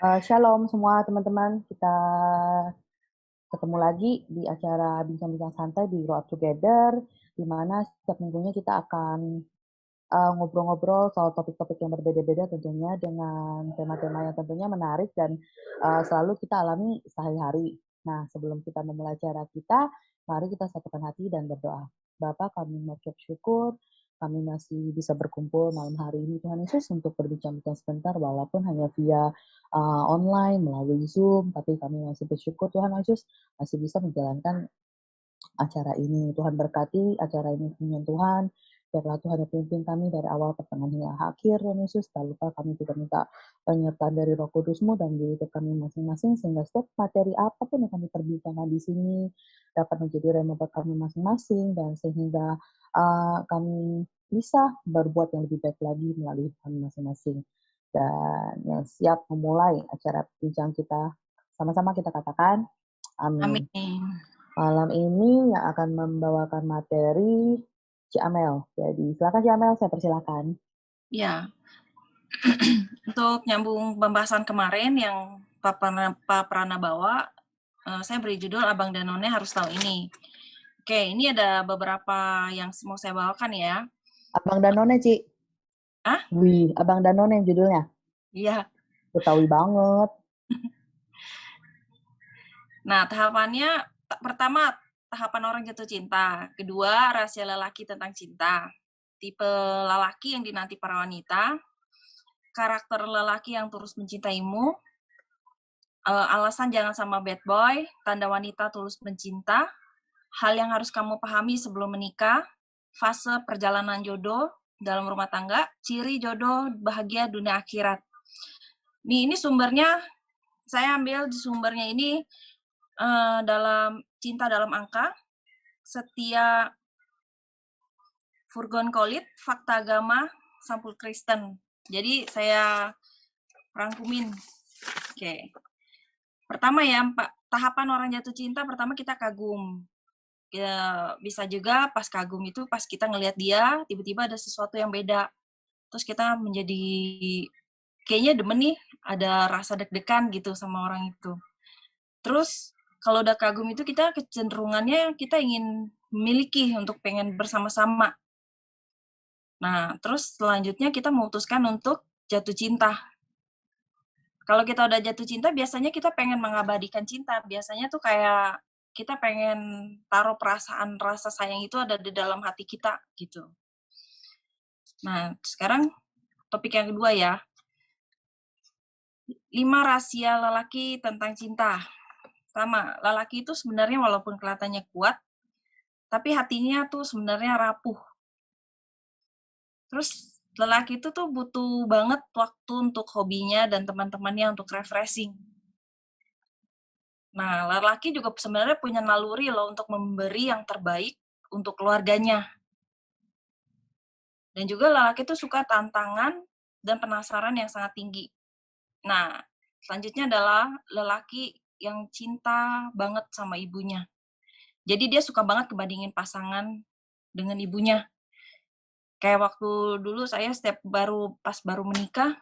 Shalom semua teman-teman, kita ketemu lagi di acara Bincang-Bincang Santai di Grow Up Together, di mana setiap minggunya kita akan ngobrol-ngobrol soal topik-topik yang berbeda-beda tentunya dengan tema-tema yang tentunya menarik dan selalu kita alami sehari-hari. Nah, sebelum kita memulai acara kita, mari kita satukan hati dan berdoa. Bapa, kami mengucap syukur, kami masih bisa berkumpul malam hari ini Tuhan Yesus untuk berbincang-bincang sebentar walaupun hanya via online melalui Zoom, tapi kami masih bersyukur Tuhan Yesus masih bisa menjalankan acara ini. Tuhan berkati acara ini dengan Tuhan. Biarlah Tuhan yang pimpin kami dari awal pertengahan hingga akhir, Tuhan Yesus. Tak lupa kami juga minta penyertaan dari Roh Kudus-Mu dan di hidup kami masing-masing, sehingga setiap materi apapun yang kami perbincangkan di sini dapat menjadi rema buat kami masing-masing, dan sehingga kami bisa berbuat yang lebih baik lagi melalui hidup kami masing-masing. Dan yang siap memulai acara bincang kita, sama-sama kita katakan, amin. Amin. Malam ini yang akan membawakan materi Ci Amel. Jadi silakan Ci Amel, saya persilakan. Ya, untuk nyambung pembahasan kemarin yang Pak Prana bawa, saya beri judul Abang dan None Harus Tahu Ini. Oke, ini ada beberapa yang mau saya bawakan ya. Abang dan None, Ci. Ah? Wih, Abang dan None judulnya. Iya. Betawi banget. Nah, tahapannya pertama tahapan orang jatuh cinta, kedua rahasia lelaki tentang cinta, tipe lelaki yang dinanti para wanita, karakter lelaki yang terus mencintaimu, alasan jangan sama bad boy, tanda wanita tulus mencinta, hal yang harus kamu pahami sebelum menikah, fase perjalanan jodoh dalam rumah tangga, ciri jodoh bahagia dunia akhirat. Ini sumbernya, saya ambil di sumbernya ini dalam Cinta Dalam Angka, Setia Furgon Kolit, Fakta Agama, Sampul Kristen. Jadi saya rangkumin. Oke. Pertama ya, tahapan orang jatuh cinta, pertama kita kagum. Ya, bisa juga pas kagum itu, pas kita ngelihat dia, tiba-tiba ada sesuatu yang beda. Terus kita menjadi, kayaknya demen nih, ada rasa deg-degan gitu sama orang itu. Terus, kalau udah kagum itu kita kecenderungannya kita ingin memiliki untuk pengen bersama-sama. Nah, terus selanjutnya kita memutuskan untuk jatuh cinta. Kalau kita udah jatuh cinta, biasanya kita pengen mengabadikan cinta. Biasanya tuh kayak kita pengen taruh perasaan rasa sayang itu ada di dalam hati kita gitu. Nah, sekarang topik yang kedua ya. 5 rahasia lelaki tentang cinta. Pertama, lelaki itu sebenarnya walaupun kelihatannya kuat, tapi hatinya tuh sebenarnya rapuh. Terus lelaki itu tuh butuh banget waktu untuk hobinya dan teman-temannya untuk refreshing. Nah, lelaki juga sebenarnya punya naluri loh untuk memberi yang terbaik untuk keluarganya. Dan juga lelaki itu suka tantangan dan penasaran yang sangat tinggi. Nah, selanjutnya adalah lelaki yang cinta banget sama ibunya. Jadi dia suka banget kebandingin pasangan dengan ibunya. Kayak waktu dulu saya pas baru menikah,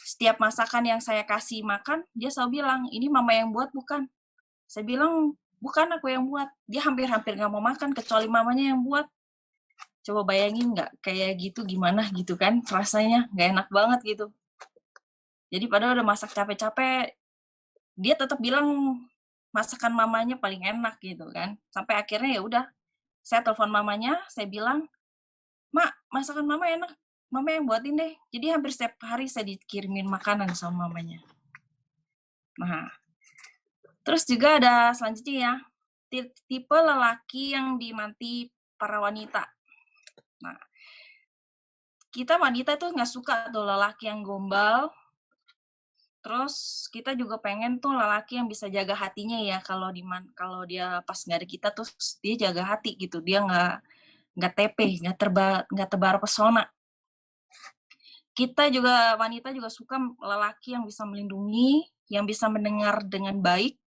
setiap masakan yang saya kasih makan, dia selalu bilang, ini mama yang buat bukan? Saya bilang, bukan aku yang buat. Dia hampir-hampir nggak mau makan, kecuali mamanya yang buat. Coba bayangin nggak kayak gitu gimana gitu kan, rasanya nggak enak banget gitu. Jadi padahal udah masak capek-capek, dia tetap bilang masakan mamanya paling enak gitu kan. Sampai akhirnya ya udah, saya telepon mamanya, saya bilang, Mak, masakan mama enak, mama yang buatin deh. Jadi hampir setiap hari saya dikirimin makanan sama mamanya. Nah, terus juga ada selanjutnya ya, tipe lelaki yang dinanti para wanita. Nah, kita wanita tuh nggak suka tuh lelaki yang gombal. Terus kita juga pengen tuh lelaki yang bisa jaga hatinya ya, kalau dia pas nggak ada kita tuh dia jaga hati gitu, dia nggak tepe, nggak tebar pesona. Kita juga wanita juga suka lelaki yang bisa melindungi, yang bisa mendengar dengan baik,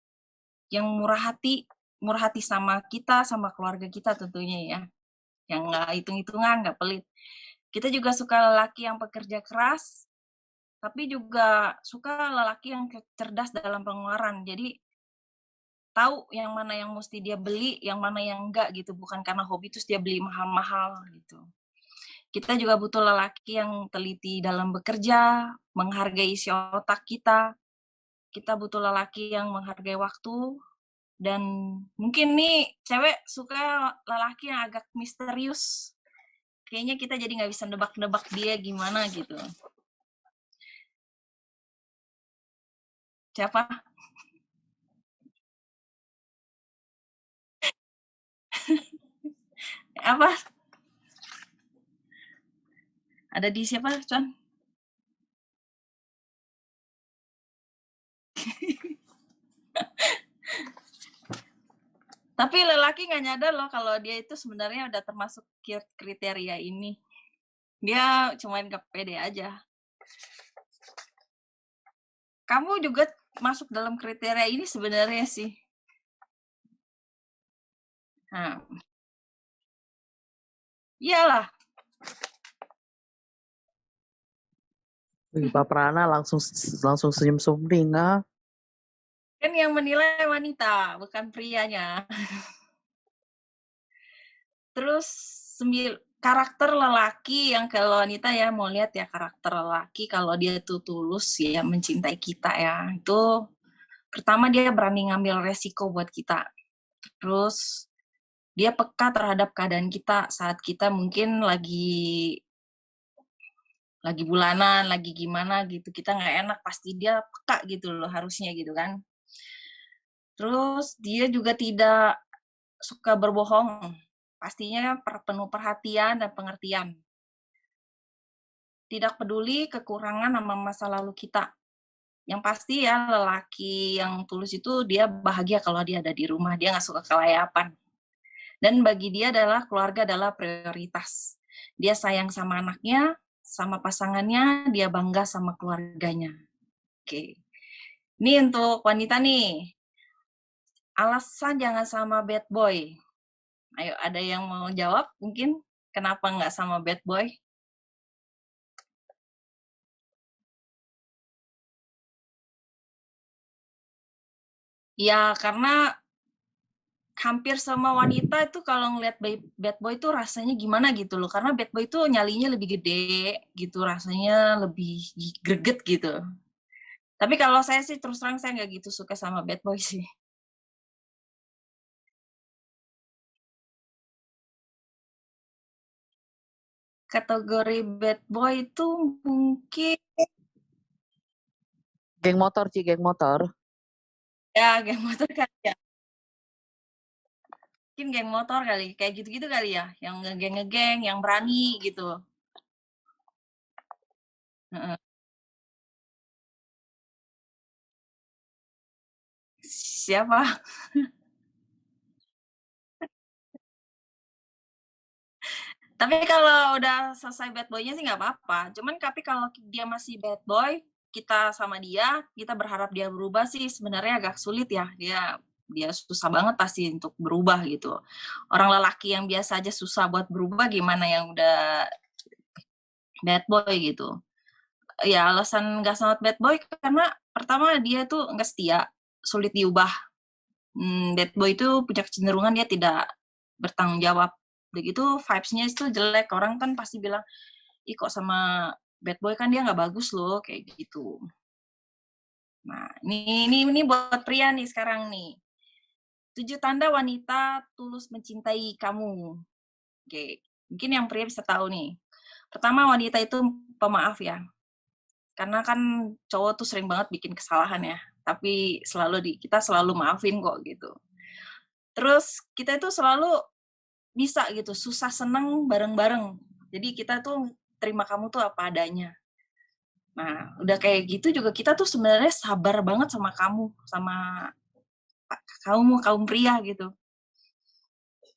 yang murah hati sama kita, sama keluarga kita tentunya ya, yang nggak hitung-hitungan, nggak pelit. Kita juga suka lelaki yang pekerja keras, tapi juga suka lelaki yang cerdas dalam pengeluaran. Jadi tahu yang mana yang mesti dia beli, yang mana yang enggak gitu. Bukan karena hobi terus dia beli mahal-mahal gitu. Kita juga butuh lelaki yang teliti dalam bekerja, menghargai isi otak kita. Kita butuh lelaki yang menghargai waktu. Dan mungkin nih cewek suka lelaki yang agak misterius. Kayaknya kita jadi nggak bisa nebak-nebak dia gimana gitu. Siapa? Apa? Ada di siapa, Cuan? Tapi lelaki nggak nyadar loh kalau dia itu sebenarnya udah termasuk kriteria ini. Dia cuma nggak pede aja. Kamu juga masuk dalam kriteria ini sebenarnya sih. Nah, iyalah. Wih, Pak Prana langsung senyum sumringah. Kan yang menilai wanita, bukan prianya. Terus karakter lelaki yang kalau wanita ya mau lihat ya karakter lelaki kalau dia tuh tulus ya mencintai kita ya. Itu pertama dia berani ngambil resiko buat kita. Terus dia peka terhadap keadaan kita saat kita mungkin lagi bulanan, lagi gimana gitu. Kita nggak enak, pasti dia peka gitu loh harusnya gitu kan. Terus dia juga tidak suka berbohong. Pastinya penuh perhatian dan pengertian. Tidak peduli kekurangan sama masa lalu kita. Yang pasti ya lelaki yang tulus itu dia bahagia kalau dia ada di rumah. Dia nggak suka kelayapan. Dan bagi dia adalah keluarga adalah prioritas. Dia sayang sama anaknya, sama pasangannya, dia bangga sama keluarganya. Oke. Ini untuk wanita nih. Alasan jangan sama bad boy. Ayo, ada yang mau jawab mungkin? Kenapa nggak sama bad boy? Ya, karena hampir semua wanita itu kalau ngeliat bad boy itu rasanya gimana gitu loh. Karena bad boy itu nyalinya lebih gede gitu, rasanya lebih greget gitu. Tapi kalau saya sih terus terang saya nggak gitu suka sama bad boy sih. Kategori bad boy itu mungkin Geng motor, Ci, geng motor. ya geng motor kali ya. Mungkin geng motor kali, kayak gitu-gitu kali ya. Yang ngegeng-ngegeng, yang berani gitu. Siapa? Tapi kalau udah selesai bad boy-nya sih nggak apa-apa. Cuman tapi kalau dia masih bad boy, kita sama dia, kita berharap dia berubah sih sebenarnya agak sulit ya. Dia susah banget pasti untuk berubah gitu. Orang lelaki yang biasa aja susah buat berubah, gimana yang udah bad boy gitu. Ya alasan nggak sama bad boy karena pertama dia tuh nggak setia, sulit diubah. Bad boy itu punya kecenderungan dia tidak bertanggung jawab. Begitu vibes-nya itu jelek, orang kan pasti bilang, ih kok sama bad boy kan dia nggak bagus loh, kayak gitu. Nah, ini buat pria nih sekarang nih. 7 tanda wanita tulus mencintai kamu. Oke, mungkin yang pria bisa tahu nih. Pertama, wanita itu pemaaf ya. Karena kan cowok tuh sering banget bikin kesalahan ya. Tapi kita selalu maafin kok gitu. Terus kita itu selalu bisa gitu, susah seneng bareng-bareng. Jadi kita tuh terima kamu tuh apa adanya. Nah, udah kayak gitu juga kita tuh sebenarnya sabar banget sama kamu, sama kaum pria gitu.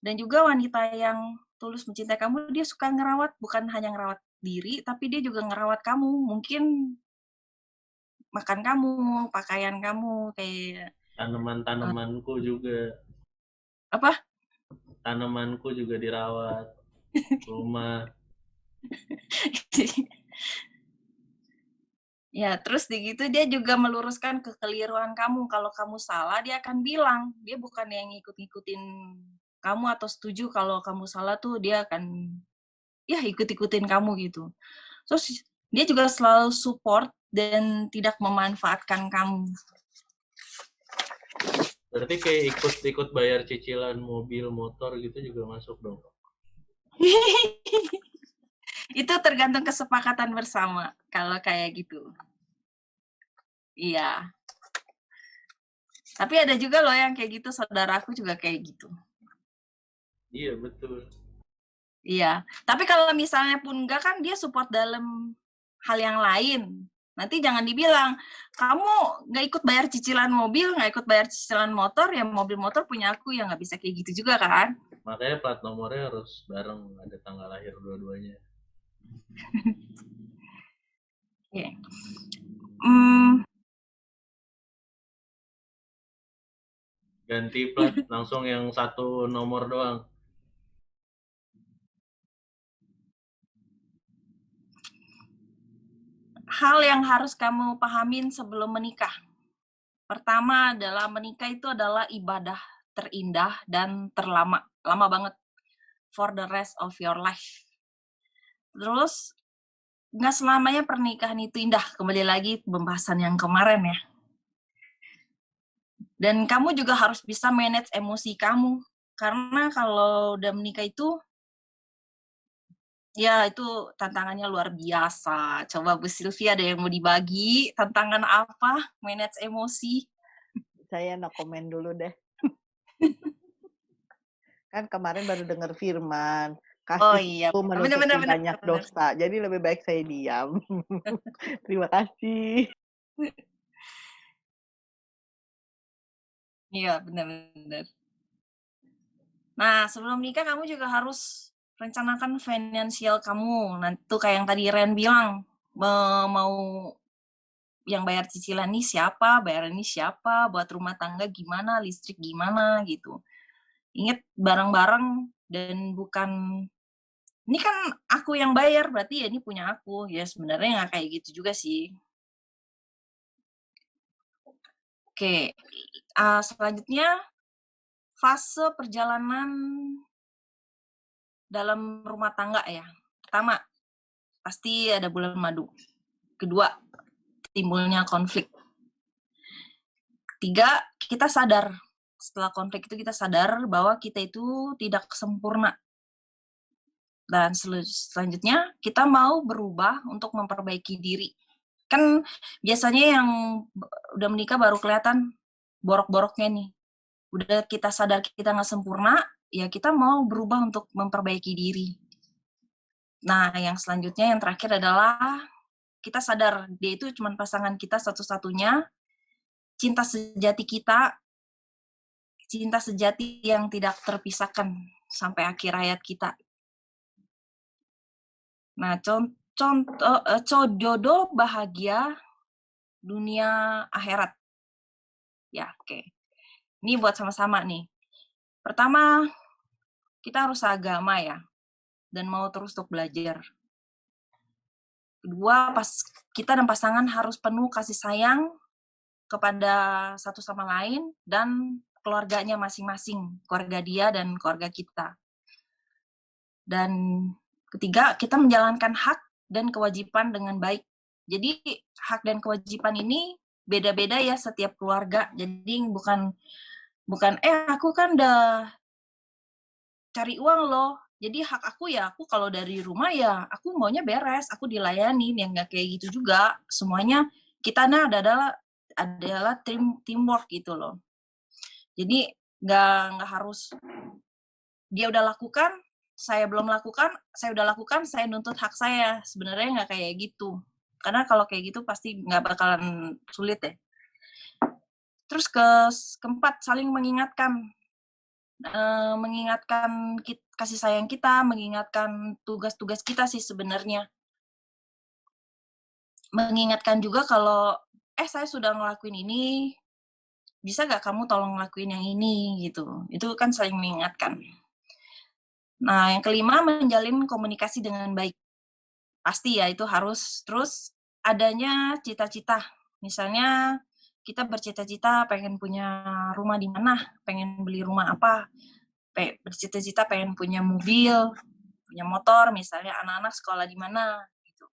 Dan juga wanita yang tulus mencintai kamu, dia suka ngerawat, bukan hanya ngerawat diri, tapi dia juga ngerawat kamu. Mungkin makan kamu, pakaian kamu, kayak tanaman-tanamanku juga. Apa? Tanamanku juga dirawat. Rumah. Ya, terus gitu dia juga meluruskan kekeliruan kamu. Kalau kamu salah, dia akan bilang. Dia bukan yang ngikut-ngikutin kamu atau setuju kalau kamu salah tuh dia akan ya ikut-ikutin kamu gitu. Terus dia juga selalu support dan tidak memanfaatkan kamu. Berarti kayak ikut-ikut bayar cicilan mobil, motor gitu juga masuk dong. Itu tergantung kesepakatan bersama kalau kayak gitu. Iya. Tapi ada juga loh yang kayak gitu, saudaraku juga kayak gitu. Iya, betul. Iya. Tapi kalau misalnya pun enggak kan dia support dalam hal yang lain. Nanti jangan dibilang, kamu nggak ikut bayar cicilan mobil, nggak ikut bayar cicilan motor, ya mobil motor punya aku, ya nggak bisa kayak gitu juga kan. Makanya plat nomornya harus bareng, ada tanggal lahir dua-duanya. Oke. Ganti plat langsung yang satu nomor doang. Hal yang harus kamu pahamin sebelum menikah. Pertama adalah menikah itu adalah ibadah terindah dan terlama, lama banget, for the rest of your life. Terus nggak selamanya pernikahan itu indah, kembali lagi pembahasan yang kemarin ya. Dan kamu juga harus bisa manage emosi kamu, karena kalau udah menikah itu, ya itu tantangannya luar biasa. Coba Bu Sylvia ada yang mau dibagi, tantangan apa manage emosi? Saya no komen dulu deh. Kan kemarin baru dengar firman, Oh kasih iya, itu menutupi benar. banyak dosa. Jadi lebih baik saya diam. Terima kasih. Iya, benar. Nah, sebelum nikah kamu juga harus rencanakan finansial kamu. Nanti tuh kayak yang tadi Ren bilang, mau yang bayar cicilan ini siapa, bayaran ini siapa, buat rumah tangga gimana, listrik gimana gitu. Ingat bareng-bareng dan bukan ini kan aku yang bayar, berarti ya ini punya aku. Ya sebenarnya nggak kayak gitu juga sih. Oke, selanjutnya fase perjalanan dalam rumah tangga ya. Pertama, pasti ada bulan madu. Kedua, timbulnya konflik. Ketiga, kita sadar. Setelah konflik itu kita sadar bahwa kita itu tidak sempurna. Dan selanjutnya, kita mau berubah untuk memperbaiki diri. Kan biasanya yang udah menikah baru kelihatan borok-boroknya nih. Udah kita sadar kita nggak sempurna, ya kita mau berubah untuk memperbaiki diri. Nah, yang selanjutnya, yang terakhir adalah kita sadar dia itu cuma pasangan kita satu-satunya, cinta sejati kita, cinta sejati yang tidak terpisahkan sampai akhir hayat kita. Nah, contoh jodoh bahagia dunia akhirat. Ya, oke. Ini buat sama-sama nih. Pertama, kita harus agama ya, dan mau terus untuk belajar. Kedua, kita dan pasangan harus penuh kasih sayang kepada satu sama lain dan keluarganya masing-masing, keluarga dia dan keluarga kita. Dan ketiga, kita menjalankan hak dan kewajiban dengan baik. Jadi hak dan kewajiban ini beda-beda ya setiap keluarga. Jadi bukan aku kan udah cari uang loh. Jadi hak aku ya aku kalau dari rumah ya aku maunya beres, aku dilayani, yang nggak kayak gitu juga. Semuanya kita adalah teamwork gitu loh. Jadi nggak harus dia udah lakukan, saya belum lakukan, saya udah lakukan, saya nuntut hak saya. Sebenarnya nggak kayak gitu. Karena kalau kayak gitu pasti nggak bakalan sulit ya. Terus keempat, saling mengingatkan. Mengingatkan kasih sayang kita, mengingatkan tugas-tugas kita sih sebenarnya. Mengingatkan juga kalau, saya sudah ngelakuin ini, bisa nggak kamu tolong ngelakuin yang ini, gitu. Itu kan saling mengingatkan. Nah, yang kelima, menjalin komunikasi dengan baik. Pasti ya, itu harus. Terus, adanya cita-cita. Misalnya kita bercita-cita pengen punya rumah di mana, pengen beli rumah apa, bercita-cita pengen punya mobil, punya motor, misalnya anak-anak sekolah di mana. Gitu.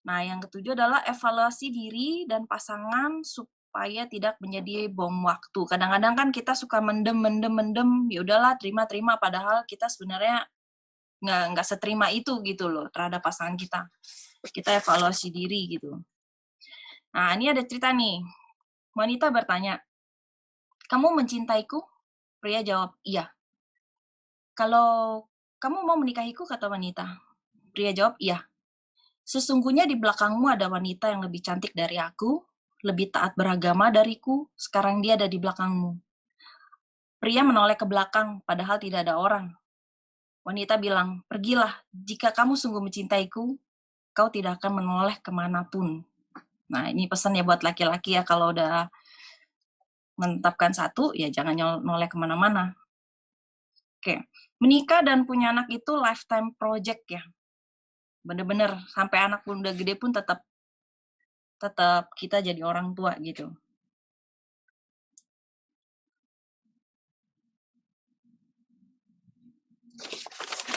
Nah, yang ketujuh adalah evaluasi diri dan pasangan supaya tidak menjadi bom waktu. Kadang-kadang kan kita suka mendem, ya udahlah terima, padahal kita sebenarnya nggak seterima itu gitu loh terhadap pasangan kita. Kita evaluasi diri gitu. Nah, ini ada cerita nih. Wanita bertanya, kamu mencintaiku? Pria jawab, iya. Kalau kamu mau menikahiku, kata wanita. Pria jawab, iya. Sesungguhnya di belakangmu ada wanita yang lebih cantik dari aku, lebih taat beragama dariku, sekarang dia ada di belakangmu. Pria menoleh ke belakang, padahal tidak ada orang. Wanita bilang, pergilah, jika kamu sungguh mencintaiku, kau tidak akan menoleh kemanapun. Nah, ini pesannya buat laki-laki ya, kalau udah menetapkan satu, ya jangan noleh kemana-mana. Oke, menikah dan punya anak itu lifetime project ya. Bener-bener, sampai anak pun udah gede pun tetap kita jadi orang tua gitu.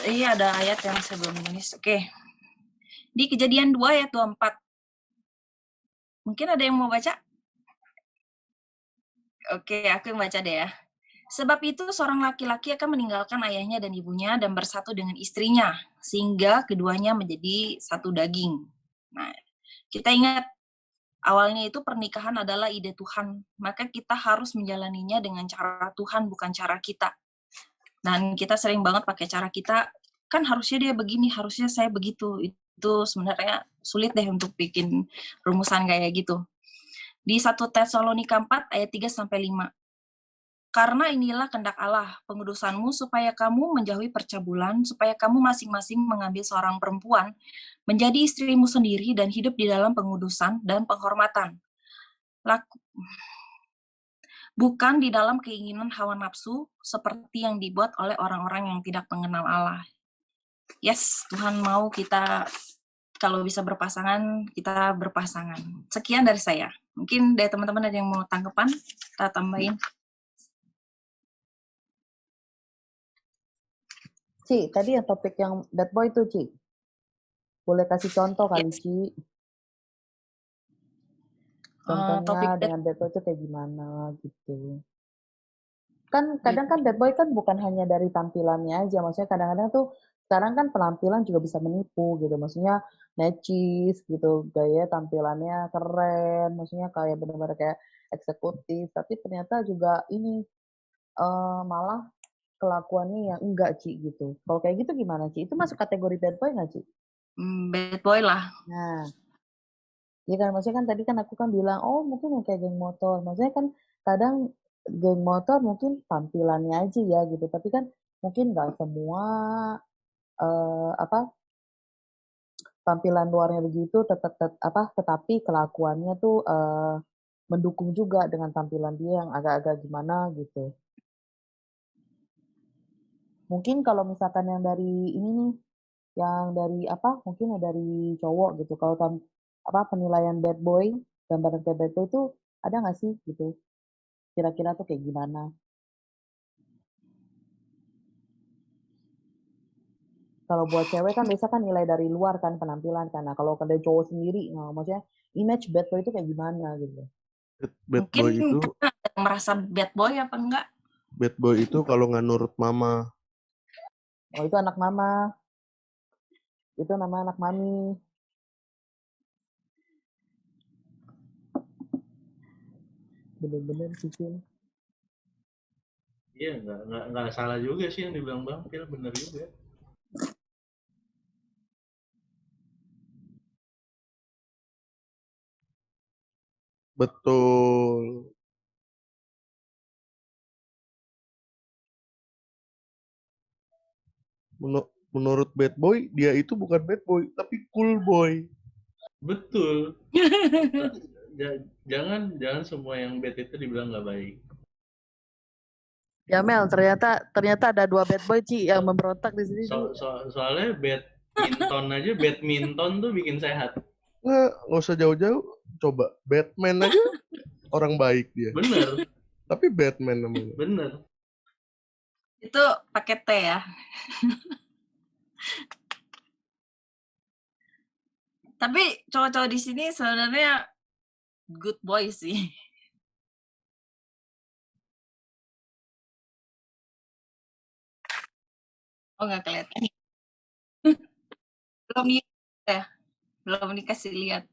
Iya, ada ayat yang saya belum tulis. Oke. Di Kejadian 2 ayat 24. Mungkin ada yang mau baca? Oke, aku yang baca deh ya. Sebab itu seorang laki-laki akan meninggalkan ayahnya dan ibunya dan bersatu dengan istrinya, sehingga keduanya menjadi satu daging. Nah, kita ingat, awalnya itu pernikahan adalah ide Tuhan, maka kita harus menjalaninya dengan cara Tuhan, bukan cara kita. Dan kita sering banget pakai cara kita, kan harusnya dia begini, harusnya saya begitu. Itu sebenarnya sulit deh untuk bikin rumusan kayak gitu. Di 1 Tesalonika 4 ayat 3-5. Karena inilah kehendak Allah, pengudusanmu supaya kamu menjauhi percabulan, supaya kamu masing-masing mengambil seorang perempuan, menjadi istrimu sendiri dan hidup di dalam pengudusan dan penghormatan. Bukan di dalam keinginan hawa nafsu, seperti yang dibuat oleh orang-orang yang tidak mengenal Allah. Yes, Tuhan mau kita, kalau bisa berpasangan, kita berpasangan. Sekian dari saya. Mungkin dari teman-teman ada yang mau tanggapan, kita tambahin. Ci, tadi yang topik yang bad boy itu, Ci. Boleh kasih contoh kali, Yes. Ci. Contohnya Topik dengan bad boy itu kayak gimana gitu. Kan kadang kan bad boy kan bukan hanya dari tampilannya aja, maksudnya kadang-kadang tuh sekarang kan penampilan juga bisa menipu gitu, maksudnya necis gitu, gaya tampilannya keren, maksudnya kayak benar-benar kayak eksekutif, tapi ternyata juga ini malah kelakuannya yang enggak, Ci, gitu. Kalau kayak gitu gimana, Ci? Itu masuk kategori bad boy nggak, Ci? bad boy lah. Nah, ya kan, maksudnya kan tadi kan aku kan bilang, oh mungkin yang kayak geng motor. Maksudnya kan kadang geng motor mungkin tampilannya aja ya gitu, tapi kan mungkin nggak semua tampilan luarnya begitu, tetapi kelakuannya tuh mendukung juga dengan tampilan dia yang agak-agak gimana gitu. Mungkin kalau misalkan yang dari ini nih, yang dari mungkin dari cowok gitu. Kalau penilaian bad boy, gambaran kayak bad boy itu ada nggak sih gitu? Kira-kira tuh kayak gimana? Kalau buat cewek kan biasa kan nilai dari luar kan penampilan kan. Nah, kalau dari cowok sendiri, nah, maksudnya image bad boy itu kayak gimana gitu? Bad Mungkin boy itu merasa bad boy apa enggak? bad boy itu kalau nggak nurut mama. Oh, itu anak mama. Itu nama anak mami. Bener-bener sih. Iya, nggak salah juga sih yang dibilang Bang Phil, bener juga. Betul. Menurut bad boy, dia itu bukan bad boy, tapi cool boy. Betul. Jangan semua yang bad itu dibilang nggak baik. Ya Mel, ternyata ada 2 bad boy, Ci, yang memberontak di sini. Soalnya badminton aja, badminton tuh bikin sehat. Nggak usah jauh-jauh. Coba Batman aja orang baik dia. Bener, Tapi Batman namanya. bener. Itu pakai T ya. Tapi cowok-cowok di sini sebenarnya good boy sih. Oh, nggak kelihatan. Belum ya, belum dikasih lihat.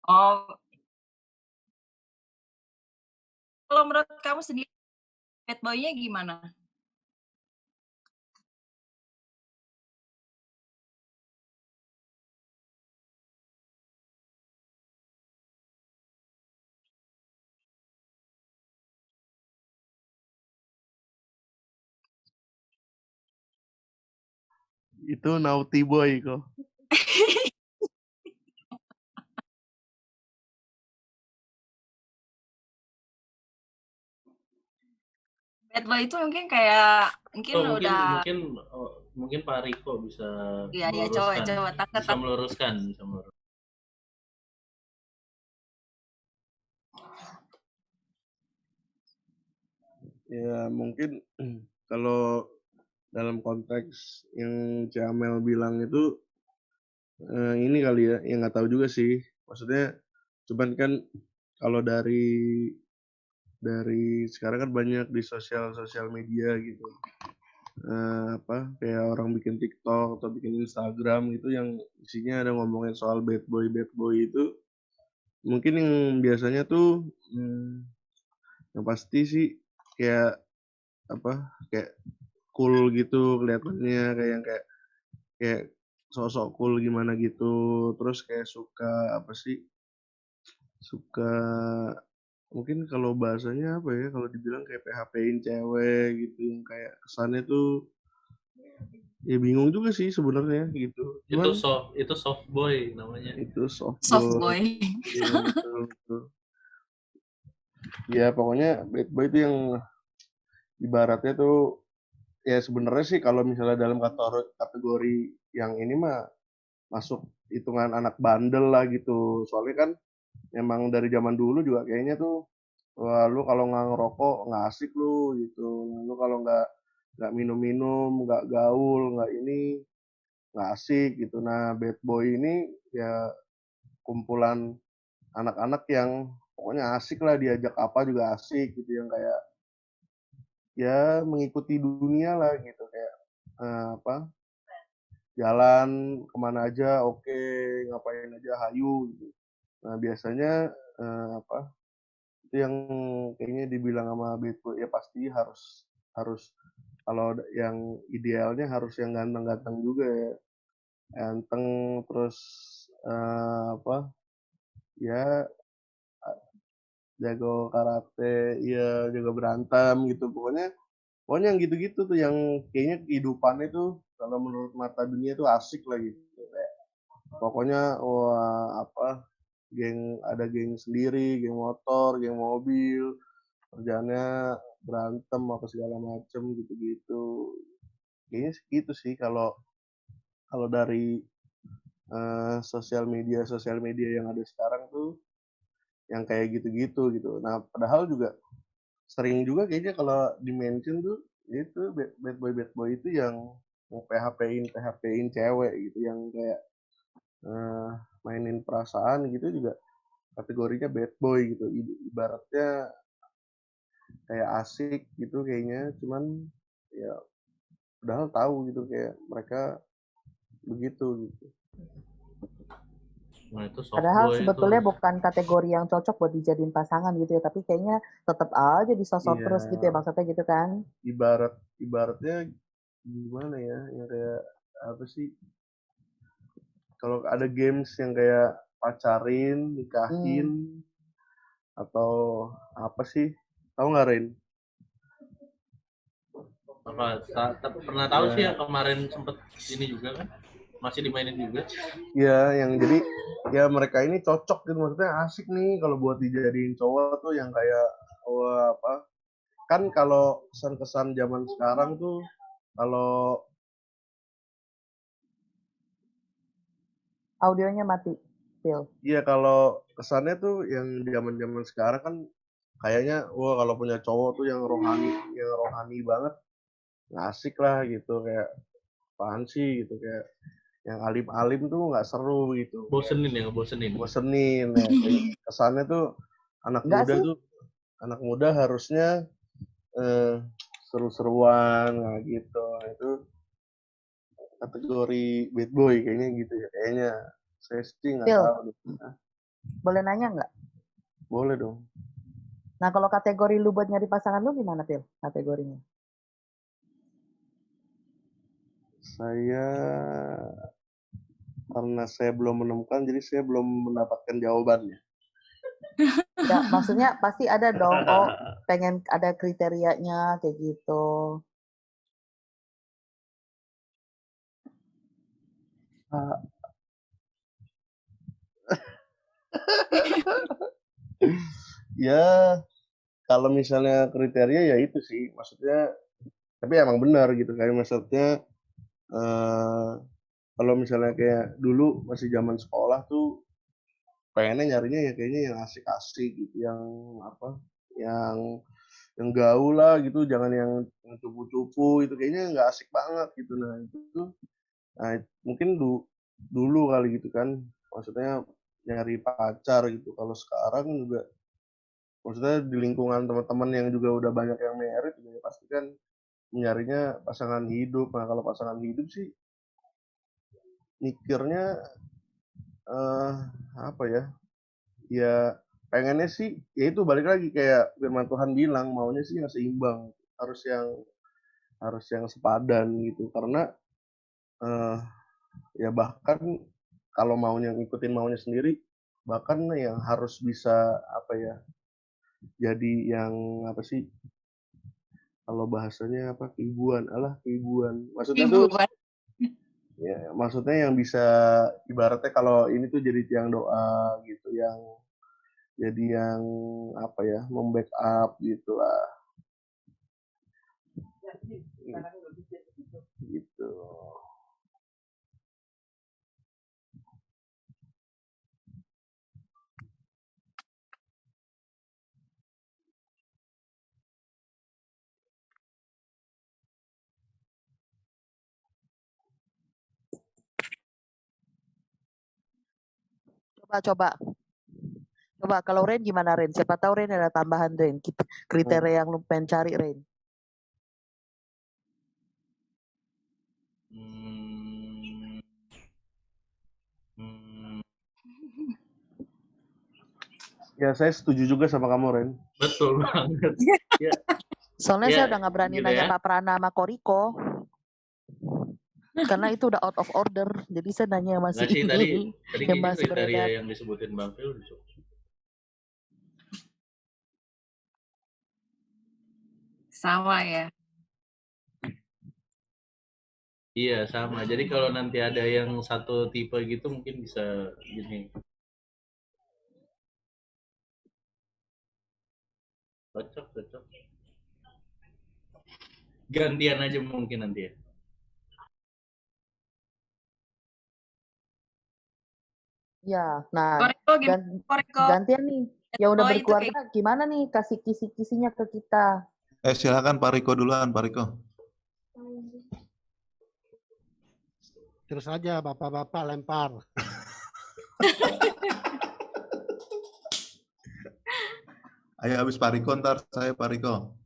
Oh, kalau menurut kamu sendiri bad boy-nya gimana? Itu naughty boy kok. Bad boy itu mungkin kayak mungkin Oh, mungkin udah mungkin oh, mungkin Pak Riko bisa ya coba meluruskan, takut bisa meluruskan, bisa meluruskan. Ya mungkin kalau dalam konteks yang Camel bilang itu ini kali ya, yang nggak tahu juga sih. Maksudnya, cuman kan kalau dari sekarang kan banyak di sosial media gitu. Apa kayak orang bikin TikTok atau bikin Instagram gitu yang isinya ada ngomongin soal bad boy itu mungkin yang biasanya tuh yang pasti sih kayak apa kayak cool gitu kelihatannya kayak yang kayak sosok cool gimana gitu terus kayak suka apa sih suka mungkin kalau bahasanya apa ya kalau dibilang kayak PHP-in cewek gitu yang kayak kesannya tuh ya bingung juga sih sebenarnya gitu cuman Itu soft boy namanya. itu soft soft boy boy. ya betul, betul. Ya pokoknya bad boy itu yang ibaratnya tuh ya sebenarnya sih kalau misalnya dalam kategori yang ini mah masuk hitungan anak bandel lah gitu soalnya kan memang dari zaman dulu juga kayaknya tuh wah lu kalau nggak ngerokok nggak asik lu gitu lu kalau nggak minum-minum nggak gaul nggak ini nggak asik gitu nah bad boy ini ya kumpulan anak-anak yang pokoknya asik lah diajak apa juga asik gitu yang kayak ya mengikuti dunia lah gitu kayak apa jalan kemana aja oke ngapain aja hayu gitu nah biasanya apa itu yang kayaknya dibilang sama Beto ya pasti harus harus kalau yang idealnya harus yang ganteng-ganteng juga ya ganteng terus apa ya jago karate ya jago berantem gitu pokoknya pokoknya yang gitu-gitu tuh yang kayaknya kehidupannya tuh kalau menurut mata dunia tuh asik lah gitu kayak pokoknya wah apa geng sendiri geng motor geng mobil kerjanya berantem apa segala macem gitu-gitu kayaknya segitu sih kalau kalau dari sosial media yang ada sekarang tuh yang kayak gitu-gitu gitu nah padahal juga sering juga kayaknya kalau di mention tuh itu bad boy itu yang mau PHP-in cewek gitu yang kayak eh, mainin perasaan gitu juga kategorinya bad boy gitu ibaratnya kayak asik gitu kayaknya cuman ya padahal tahu gitu kayak mereka begitu gitu. Nah, itu soft Padahal boy sebetulnya itu. bukan kategori yang cocok buat dijadiin pasangan gitu ya, tapi kayaknya tetap aja disosor Iya, terus gitu ya maksudnya gitu kan. ibaratnya gimana ya yang kayak apa sih kalau ada games yang kayak pacarin Hmm. nikahin atau apa sih tahu nggak Rin? Apa pernah tahu sih Ya, yang kemarin sempet ini juga kan masih dimainin juga. ya yang jadi ya mereka ini cocok gitu maksudnya asik nih kalau buat dijadiin cowok tuh yang kayak wah apa kan kalau kesan-kesan zaman sekarang tuh kalau Audionya mati, Phil. Iya, kalau kesannya tuh yang zaman-zaman sekarang kan kayaknya wah kalau punya cowok tuh yang rohani banget, nggak asik lah gitu, kayak apaan sih gitu, kayak yang alim-alim tuh nggak seru gitu, Bosenin ya, bosenin. bosenin ya. Kayak kesannya tuh Enggak sih. anak muda harusnya seru-seruan nah gitu. Nah, itu kategori bad boy kayaknya gitu ya, kayaknya saya sih nggak Phil. tahu. Boleh nanya nggak? Boleh dong. Nah, kalau kategori lu buat nyari pasangan lu gimana, Phil? Kategorinya? Saya karena saya belum menemukan, jadi saya belum mendapatkan jawabannya. Ya, maksudnya pasti ada dong. Oh, pengen ada kriterianya kayak gitu. Ya, kalau misalnya kriteria ya itu sih, maksudnya, tapi emang benar gitu, kayak maksudnya kalau misalnya kayak dulu masih zaman sekolah tuh pengennya nyarinya ya kayaknya yang asik-asik gitu, yang apa, yang gaul lah gitu, jangan yang cupu-cupu itu kayaknya nggak asik banget gitu. Nah itu tuh, nah, mungkin dulu kali gitu kan, maksudnya nyari pacar gitu. Kalau sekarang juga, maksudnya di lingkungan teman-teman yang juga udah banyak yang married juga ya pasti kan nyarinya pasangan hidup. Nah kalau pasangan hidup sih mikirnya apa ya? Ya pengennya sih, ya itu balik lagi kayak firman Tuhan bilang, maunya sih yang seimbang, harus yang sepadan gitu. Karena eh, ya bahkan kalau maunya ngikutin maunya sendiri, bahkan yang harus bisa apa ya, jadi yang apa sih, kalau bahasanya apa, keibuan maksudnya tuh Ibu, ya, maksudnya yang bisa ibaratnya kalau ini tuh jadi tiang doa gitu, yang jadi yang apa ya, membackup gitu lah gitu. Coba kalau Ren gimana Ren? Siapa tahu Ren ada tambahan Ren. Kriteria yang lu pengen cari Ren. Ya saya setuju juga sama kamu Ren. Betul banget. Ya. Soalnya Ya, saya udah nggak berani gitu nanya ya. Pak Prana sama Koriko. Karena itu udah out of order. Jadi saya nanya yang masih Nggak sih, ini. tadi yang kayaknya masih kriteria beredar. yang disebutin Bang Phil udah cukup. sama ya. Iya, sama. Jadi kalau nanti ada yang satu tipe gitu mungkin bisa gini. Cocok. Gantian aja mungkin nanti ya. Ya, nah Koreko gimana? Koreko gantian nih. Yang udah boy itu berkeluarga kayak gimana nih? Kasih kisi-kisinya ke kita. Silakan Pak Riko duluan, Pak Riko. Terus aja bapak-bapak lempar. Ayo habis Pak Riko, ntar saya Pak Riko.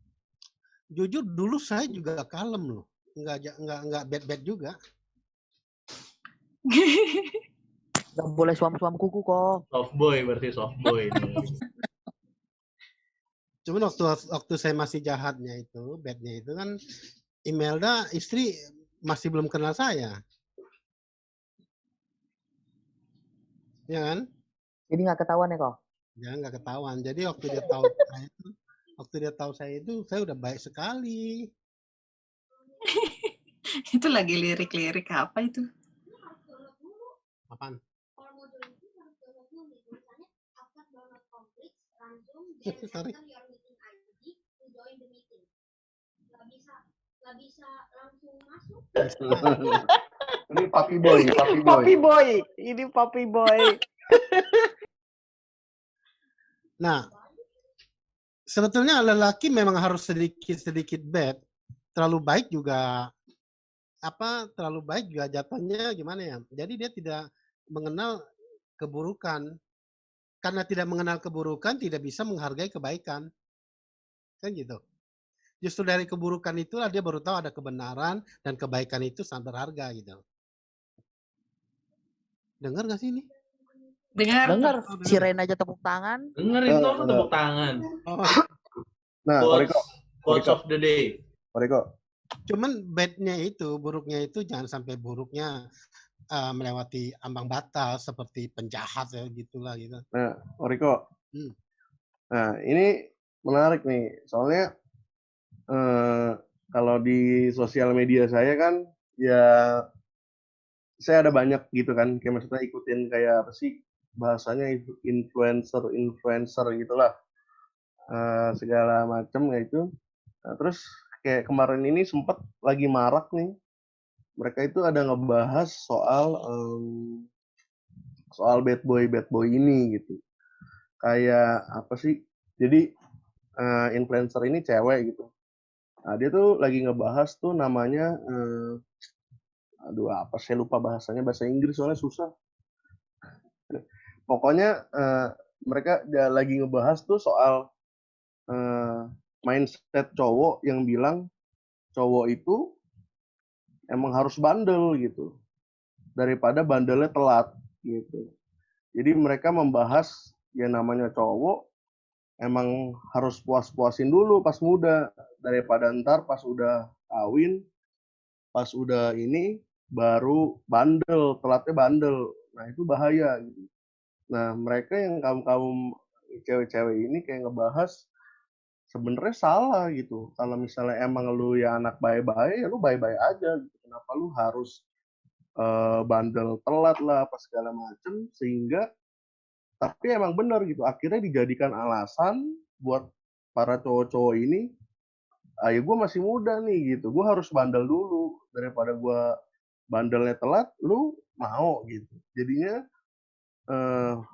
Jujur dulu saya juga kalem loh. Enggak bad juga. Gak boleh suam-suam kuku kok. Soft boy berarti soft boy ini. Cuman waktu saya masih jahatnya itu, badnya itu kan Imelda istri masih belum kenal saya. Ya kan? Jadi nggak ketahuan ya kok? Ya nggak ketahuan. Jadi waktu dia tahu saya itu saya udah baik sekali. itu lagi lirik-lirik apa itu? Apaan? Sorry. Papi Boy, Papi Boy. Papi Boy. Ini Papi Boy. Nah, sebetulnya lelaki memang harus sedikit bad. Terlalu baik juga terlalu baik juga jatuhnya gimana ya? Jadi dia tidak mengenal keburukan. Karena tidak mengenal keburukan tidak bisa menghargai kebaikan. Kan gitu. Justru dari keburukan itulah dia baru tahu ada kebenaran dan kebaikan itu sangat berharga gitu. Dengar gak sih ini? Dengar. Dengar. Si Ren aja tepuk tangan. Denger itu aku tepuk tangan. Oh, Nah, Quotes of the day. Koreko. cuman badnya itu, buruknya itu jangan sampai buruknya melewati ambang batas seperti penjahat ya gitulah gitu. Nah, Koreko. Hmm. Nah, ini menarik nih. Soalnya kalau di sosial media saya kan, ya saya ada banyak gitu kan. Kayak maksudnya ikutin kayak apa sih bahasanya influencer gitulah. Segala macam ya itu. Nah, terus kayak kemarin ini sempat lagi marak nih. Mereka itu ada ngebahas soal bad boy ini gitu. Kayak apa sih? Jadi influencer ini cewek gitu. Nah, dia tuh lagi ngebahas tuh namanya aduh apa saya lupa bahasanya, bahasa Inggris soalnya susah. Pokoknya mereka lagi ngebahas tuh soal mindset cowok yang bilang cowok itu emang harus bandel gitu daripada bandelnya telat gitu. Jadi mereka membahas ya namanya cowok emang harus puas-puasin dulu pas muda daripada ntar pas udah kawin, pas udah ini baru bandel, telatnya bandel. Nah, itu bahaya gitu. Nah, mereka yang kaum cewek-cewek ini kayak ngebahas sebenarnya salah gitu. Kalau misalnya emang lu ya anak baik-baik, ya lu baik-baik aja gitu. Kenapa lu harus bandel telat lah apa segala macem, sehingga tapi emang benar gitu akhirnya dijadikan alasan buat para cowok-cowok ini ya gue masih muda nih gitu, gue harus bandel dulu daripada gue bandelnya telat lu mau gitu. Jadinya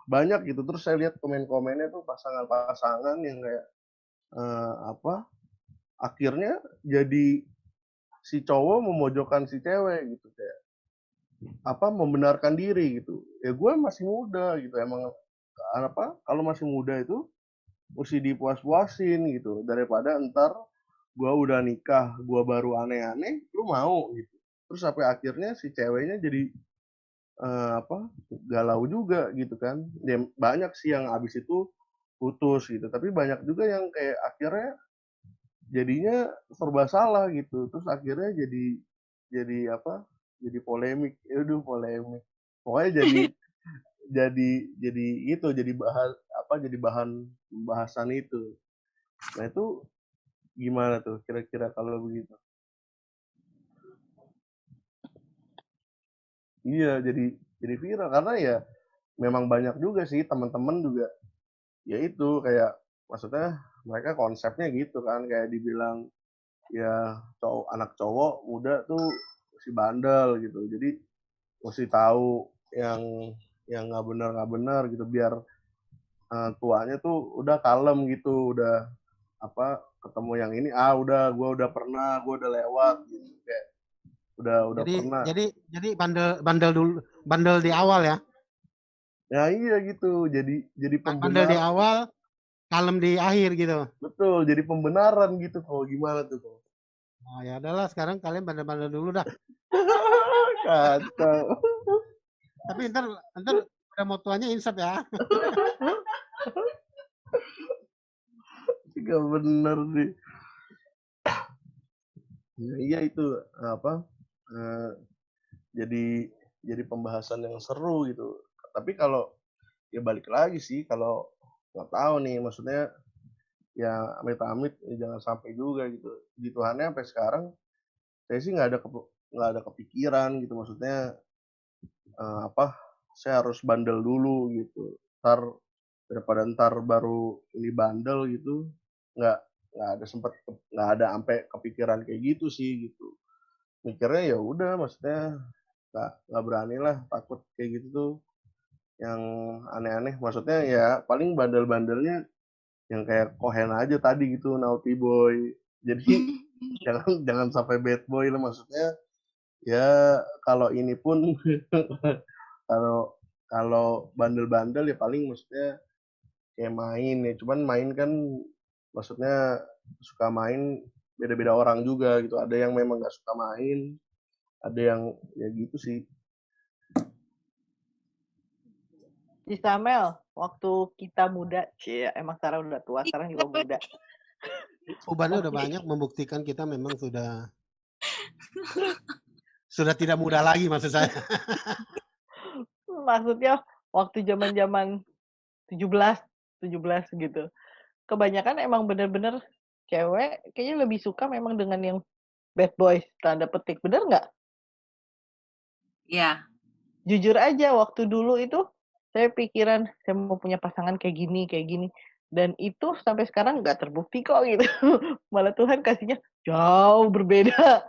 banyak gitu. Terus saya lihat komen-komennya tuh pasangan-pasangan yang kayak akhirnya jadi si cowok memojokkan si cewek gitu, kayak membenarkan diri gitu. Ya gue masih muda gitu, emang kalau masih muda itu mesti dipuas-puasin gitu daripada ntar gue udah nikah gue baru aneh-aneh lu mau gitu. Terus sampai akhirnya si ceweknya jadi galau juga gitu kan. Ya, banyak sih yang abis itu putus gitu, tapi banyak juga yang kayak akhirnya jadinya serba salah gitu. Terus akhirnya jadi polemik. Aduh, polemik. Pokoknya jadi bahan pembahasan itu. Nah, itu gimana tuh kira-kira kalau begitu? Iya, jadi viral karena ya memang banyak juga sih teman-teman juga ya itu kayak maksudnya mereka konsepnya gitu kan, kayak dibilang ya anak cowok muda tuh mesti bandel gitu. Jadi mesti tahu yang nggak benar gitu biar tuanya tuh udah kalem gitu, udah ketemu yang ini udah gue udah pernah, gue udah lewat gitu, kayak udah pernah. Jadi bandel dulu, bandel di awal ya. Ya iya gitu, jadi Bandel di awal, kalem di akhir gitu. Betul, jadi pembenaran gitu. Kalau gimana tuh kok? Oh ya adalah sekarang kalian bandel-bandel dulu dah. Kacau. Tapi ntar udah mau tuanya insaf ya. Gak bener sih. Nah, iya itu jadi pembahasan yang seru gitu. Tapi kalau ya balik lagi sih, kalau nggak tahu nih, maksudnya ya amit-amit jangan sampai juga gitu. Di Tuhannya sampai sekarang saya sih nggak ada kepikiran gitu, maksudnya saya harus bandel dulu gitu. Daripada ntar baru ini bandel gitu, nggak ada sampai kepikiran kayak gitu sih gitu. Mikirnya ya udah, maksudnya nggak berani lah, takut kayak gitu tuh yang aneh-aneh. Maksudnya ya paling bandel-bandelnya yang kayak Cohen aja tadi gitu, naughty boy. Jadi jangan sampai bad boy lah, maksudnya ya kalau ini pun kalau kalau bandel-bandel ya paling maksudnya kayak main ya, cuman main kan maksudnya suka main beda-beda orang juga gitu, ada yang memang nggak suka main, ada yang ya gitu sih. Si Samuel, waktu kita muda, emang sekarang udah tua, sekarang juga muda. Ubannya udah banyak membuktikan kita memang sudah tidak muda lagi maksud saya. Maksudnya waktu zaman-zaman 17 gitu. Kebanyakan emang bener-bener cewek kayaknya lebih suka memang dengan yang bad boys, tanda petik. Bener nggak? Iya. Jujur aja, waktu dulu itu saya pikiran saya mau punya pasangan kayak gini. Dan itu sampai sekarang nggak terbukti kok gitu. Malah Tuhan kasihnya jauh berbeda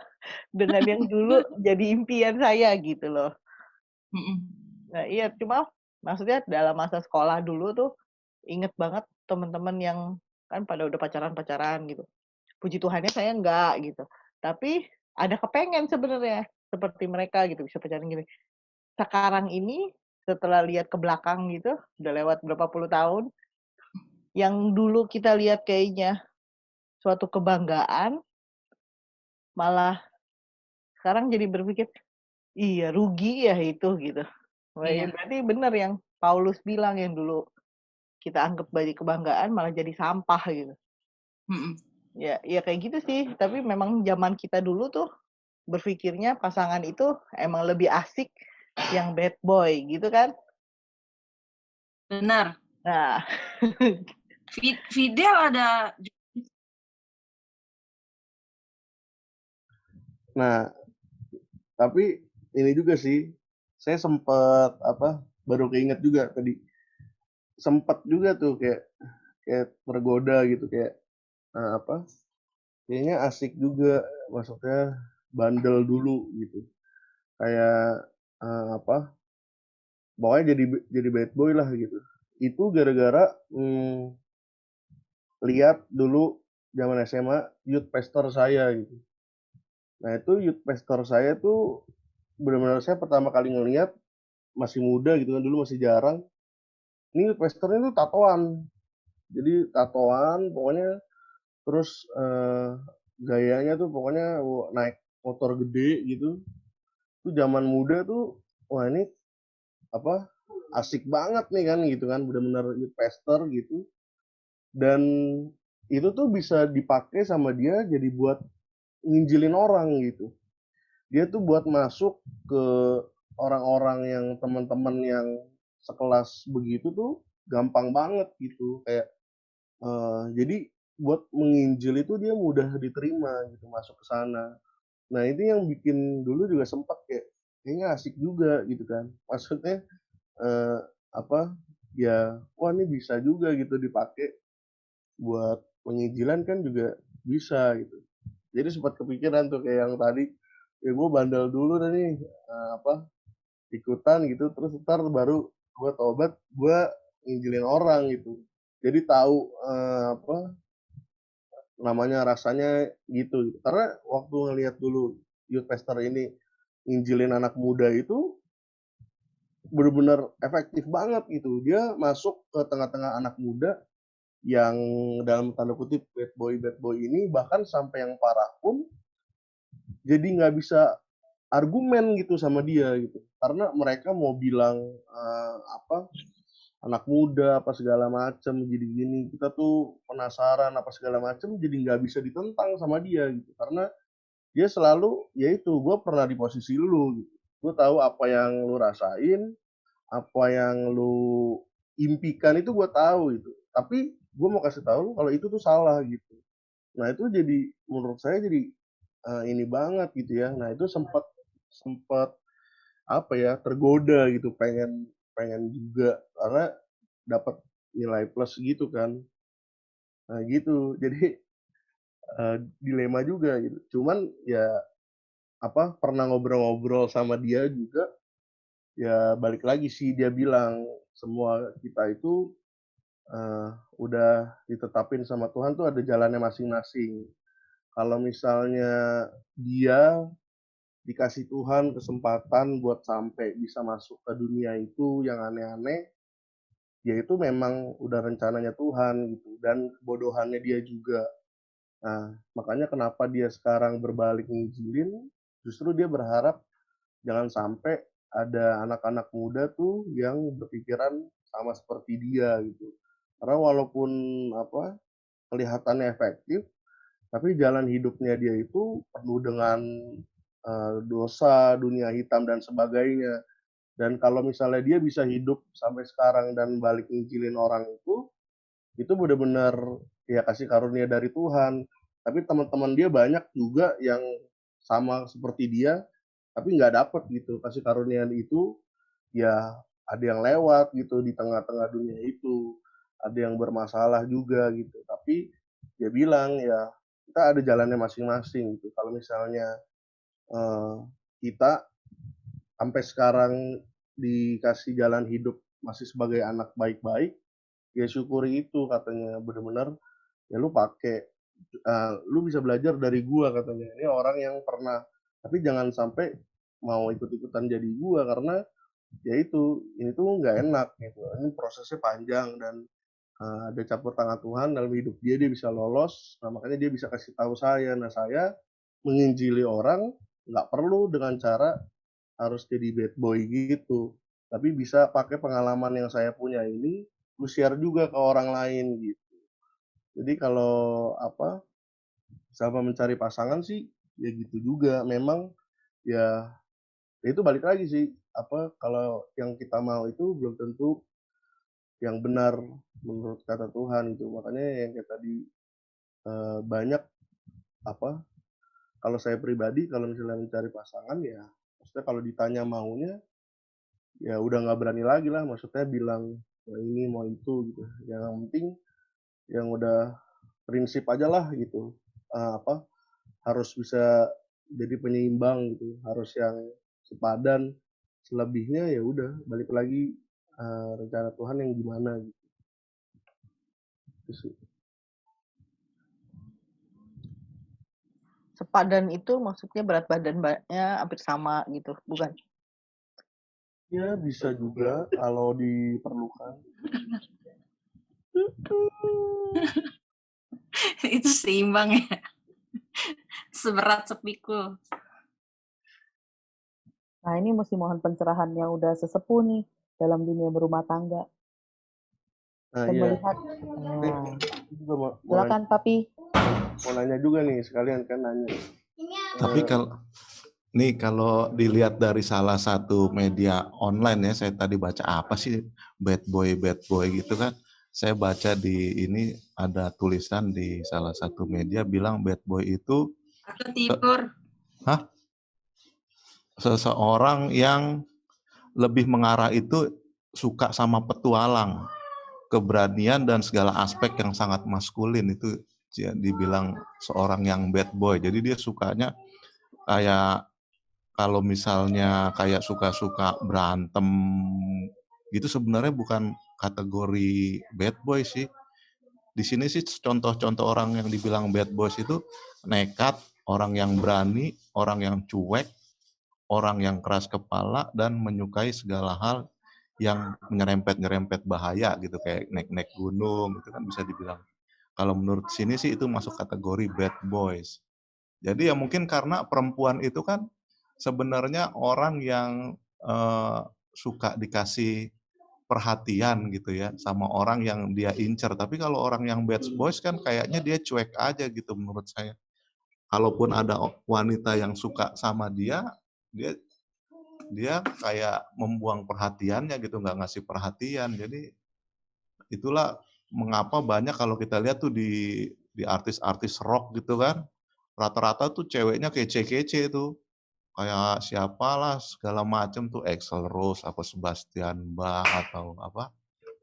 dengan yang dulu jadi impian saya gitu loh. Nah iya, cuma maksudnya dalam masa sekolah dulu tuh inget banget teman-teman yang kan pada udah pacaran gitu. Puji Tuhannya saya enggak gitu. Tapi ada kepengen sebenarnya seperti mereka gitu bisa pacaran gini. Sekarang ini setelah lihat ke belakang gitu, udah lewat berapa puluh tahun, yang dulu kita lihat kayaknya suatu kebanggaan, malah sekarang jadi berpikir, iya rugi ya itu gitu. Wah, ya Iya. berarti benar yang Paulus bilang yang dulu kita anggap bagi kebanggaan malah jadi sampah gitu. Ya kayak gitu sih. Tapi memang zaman kita dulu tuh berpikirnya pasangan itu emang lebih asik yang bad boy gitu kan. Benar. Nah, Fidel ada. Nah, tapi ini juga sih, saya sempat baru keinget juga tadi, sempat juga tuh kayak tergoda gitu, kayak kayaknya asik juga, maksudnya bandel dulu gitu, kayak pokoknya jadi bad boy lah gitu. Itu gara-gara lihat dulu zaman SMA youth pastor saya gitu. Nah itu youth pastor saya tuh benar-benar saya pertama kali ngelihat, masih muda gitu kan, dulu masih jarang. Ini youth pastornya tuh tatoan. Jadi tatoan pokoknya, terus gayanya tuh pokoknya naik motor gede gitu. Itu zaman muda tuh, wah ini asik banget nih kan gitu kan, benar-benar youth pastor gitu. Dan itu tuh bisa dipakai sama dia jadi buat nginjilin orang gitu. Dia tuh buat masuk ke orang-orang yang teman-teman yang sekelas begitu tuh gampang banget gitu, kayak jadi buat menginjil itu dia mudah diterima gitu, masuk ke sana. Nah itu yang bikin dulu juga sempat kayaknya asik juga gitu kan, maksudnya ya wah ini bisa juga gitu dipakai buat penginjilan kan juga bisa gitu. Jadi sempat kepikiran tuh kayak yang tadi, ya gue bandel dulu dah nih, ikutan gitu, terus ntar baru gue tobat, gue nginjilin orang gitu. Jadi tahu namanya rasanya gitu. Karena waktu ngelihat dulu youth pastor ini nginjilin anak muda itu benar-benar efektif banget gitu. Dia masuk ke tengah-tengah anak muda yang dalam tanda kutip bad boy ini, bahkan sampai yang parah pun jadi nggak bisa argumen gitu sama dia gitu, karena mereka mau bilang anak muda apa segala macem, jadi gini kita tuh penasaran apa segala macem, jadi nggak bisa ditentang sama dia gitu, karena dia selalu yaitu gue pernah di posisi lu gitu, gue tahu apa yang lu rasain, apa yang lu impikan itu gue tahu itu, tapi gue mau kasih tahu kalau itu tuh salah gitu. Nah itu jadi menurut saya jadi ini banget gitu ya. Nah itu sempat tergoda gitu, pengen juga karena dapat nilai plus gitu kan. Nah gitu, jadi dilema juga gitu. Cuman ya pernah ngobrol-ngobrol sama dia juga, ya balik lagi sih dia bilang semua kita itu udah ditetapin sama Tuhan tuh ada jalannya masing-masing. Kalau misalnya dia dikasih Tuhan kesempatan buat sampai bisa masuk ke dunia itu yang aneh-aneh, ya itu memang udah rencananya Tuhan gitu, dan kebodohannya dia juga. Nah, makanya kenapa dia sekarang berbalik nginjilin, justru dia berharap jangan sampai ada anak-anak muda tuh yang berpikiran sama seperti dia gitu. Karena walaupun kelihatannya efektif, tapi jalan hidupnya dia itu penuh dengan dosa, dunia hitam dan sebagainya. Dan kalau misalnya dia bisa hidup sampai sekarang dan balik nginjilin orang itu benar-benar ya kasih karunia dari Tuhan. Tapi teman-teman dia banyak juga yang sama seperti dia, tapi nggak dapet gitu kasih karunia itu. Ya ada yang lewat gitu di tengah-tengah dunia itu, ada yang bermasalah juga gitu. Tapi dia bilang ya kita ada jalannya masing-masing gitu. Kalau misalnya kita sampai sekarang dikasih jalan hidup masih sebagai anak baik-baik, ya syukuri itu katanya. Benar-benar ya lu bisa belajar dari gua katanya. Ini orang yang pernah, tapi jangan sampai mau ikut-ikutan jadi gua karena ya itu ini tuh nggak enak gitu. Ini prosesnya panjang dan ada campur tangan Tuhan dalam hidup dia bisa lolos. Nah, makanya dia bisa kasih tahu saya. Nah, saya menginjili orang nggak perlu dengan cara harus jadi bad boy gitu, tapi bisa pakai pengalaman yang saya punya ini, lu share juga ke orang lain gitu. Jadi kalau sama mencari pasangan sih ya gitu juga. Memang ya itu balik lagi sih, kalau yang kita mau itu belum tentu yang benar menurut kata Tuhan itu. Makanya yang kayak tadi banyak kalau saya pribadi kalau misalnya mencari pasangan ya maksudnya kalau ditanya maunya ya udah nggak berani lagi lah, maksudnya bilang mau ini mau itu gitu. Yang penting yang udah prinsip aja lah gitu, harus bisa jadi penyeimbang gitu, harus yang sepadan. Selebihnya ya udah balik lagi rencana Tuhan yang gimana gitu. Sepadan itu maksudnya berat badannya hampir sama gitu, bukan? Ya bisa juga kalau diperlukan. Itu seimbang ya. Seberat sepikul. Nah, ini mesti mohon pencerahan yang udah sesepuh nih dalam dunia berumah tangga. Nah, Dan iya. melihat, Juga silakan Papi. Mau nanya juga nih, sekalian kan nanya. Tapi kalau dilihat dari salah satu media online ya, saya tadi baca apa sih bad boy gitu kan. Saya baca di ini ada tulisan di salah satu media bilang bad boy itu Atau tidur. Seseorang yang lebih mengarah itu suka sama petualang, keberanian dan segala aspek yang sangat maskulin itu dibilang seorang yang bad boy. Jadi dia sukanya kayak kalau misalnya kayak suka-suka berantem gitu sebenarnya bukan kategori bad boy sih. Di sini sih contoh-contoh orang yang dibilang bad boys itu nekat, orang yang berani, orang yang cuek, orang yang keras kepala dan menyukai segala hal yang nyerempet bahaya gitu kayak naik gunung itu kan bisa dibilang. Kalau menurut sini sih itu masuk kategori bad boys. Jadi ya mungkin karena perempuan itu kan sebenarnya orang yang suka dikasih perhatian gitu ya sama orang yang dia incer. Tapi kalau orang yang bad boys kan kayaknya dia cuek aja gitu menurut saya. Kalaupun ada wanita yang suka sama dia kayak membuang perhatiannya gitu, nggak ngasih perhatian. Jadi itulah mengapa banyak kalau kita lihat tuh di artis-artis rock gitu kan, rata-rata tuh ceweknya kece-kece tuh. Kayak siapalah segala macam tuh Axl Rose, apa Sebastian Bach atau apa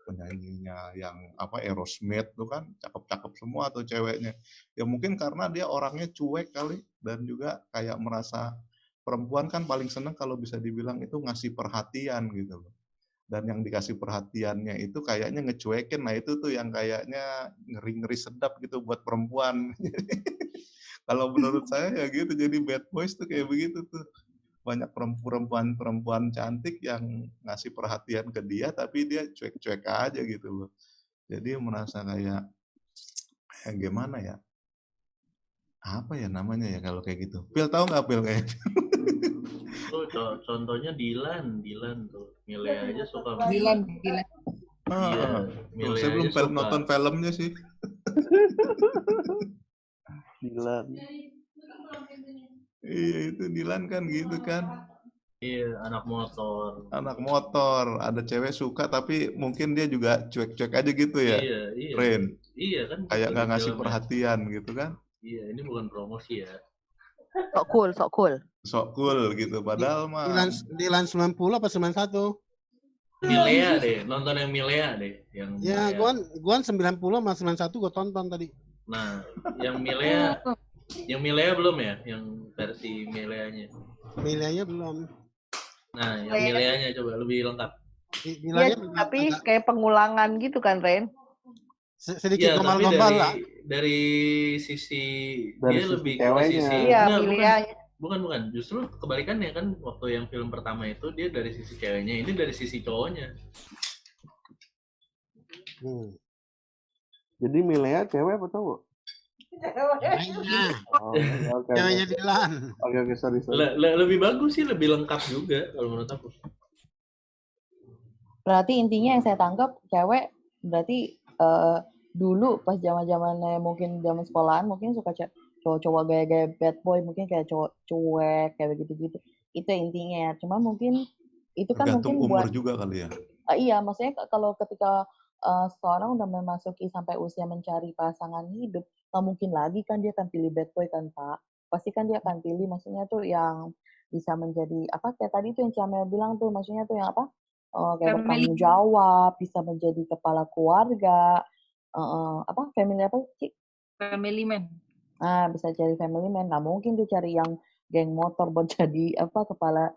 penyanyinya yang Aerosmith tuh kan cakep-cakep semua tuh ceweknya. Ya mungkin karena dia orangnya cuek kali dan juga kayak merasa perempuan kan paling seneng kalau bisa dibilang itu ngasih perhatian gitu loh. Dan yang dikasih perhatiannya itu kayaknya ngecuekin. Nah itu tuh yang kayaknya ngeri-ngeri sedap gitu buat perempuan. Kalau menurut saya ya gitu, jadi bad boys tuh kayak begitu tuh. Banyak perempuan cantik yang ngasih perhatian ke dia, tapi dia cuek-cuek aja gitu loh. Jadi merasa kayak gimana ya? Apa ya namanya ya kalau kayak gitu? Pil tahu nggak Pil kayak? Tuh contohnya Dilan tuh. Mile aja suka sama Dilan. Iya, Tuh, Mile saya belum aja suka. nonton filmnya sih. Dilan. Iya itu Dilan kan gitu kan. Iya, anak motor. Anak motor, ada cewek suka tapi mungkin dia juga cuek-cuek aja gitu ya. Iya. Ren. Iya kan. Kayak gitu nggak ngasih filmnya. perhatian gitu kan. Iya, ini bukan promosi ya. Sok cool. Sok cool gitu. Padahal mah. Dilan 90 apa 91? Milea deh, nonton yang Milea deh. Yang Ya, Milea. gua 90 sama 91 gua tonton tadi. Nah, yang Milea belum ya? Yang versi Mileanya. Mileanya belum. Nah, yang Mileanya coba lebih lengkap. Iya, tapi kayak pengulangan gitu kan, Ren? Sedikit Iya, tapi gombal-gombal lah. dari sisi Dari dia sisi lebih ke ceweknya. sisi Iya, enggak, Mileanya. bukan. Justru kebalikannya kan waktu yang film pertama itu dia dari sisi ceweknya, ini dari sisi cowoknya. Jadi Milea cewek apa cowok? Oke. Ceweknya Dilan. Oke, sorry. Lebih bagus sih, lebih lengkap juga kalau menurut aku. Berarti intinya yang saya tangkap cewek berarti dulu pas zaman-zamannya mungkin zaman sekolahan mungkin suka cowok-cowok gaya-gaya bad boy, mungkin kayak cowok cuek kayak gitu-gitu. Itu intinya. Cuma mungkin itu kan Tergantung mungkin umur buat juga kali ya. Iya, maksudnya kalau ketika seseorang udah memasuki sampai usia mencari pasangan hidup, nggak mungkin lagi kan dia akan pilih bad boy kan Pak. Pasti kan dia akan pilih maksudnya tuh yang bisa menjadi apa kayak tadi tuh yang Camel bilang tuh maksudnya tuh yang apa kayak bertanggung jawab, bisa menjadi kepala keluarga, family apa sih? Family man. Nah, bisa cari family man. Nggak mungkin dia cari yang geng motor buat jadi apa kepala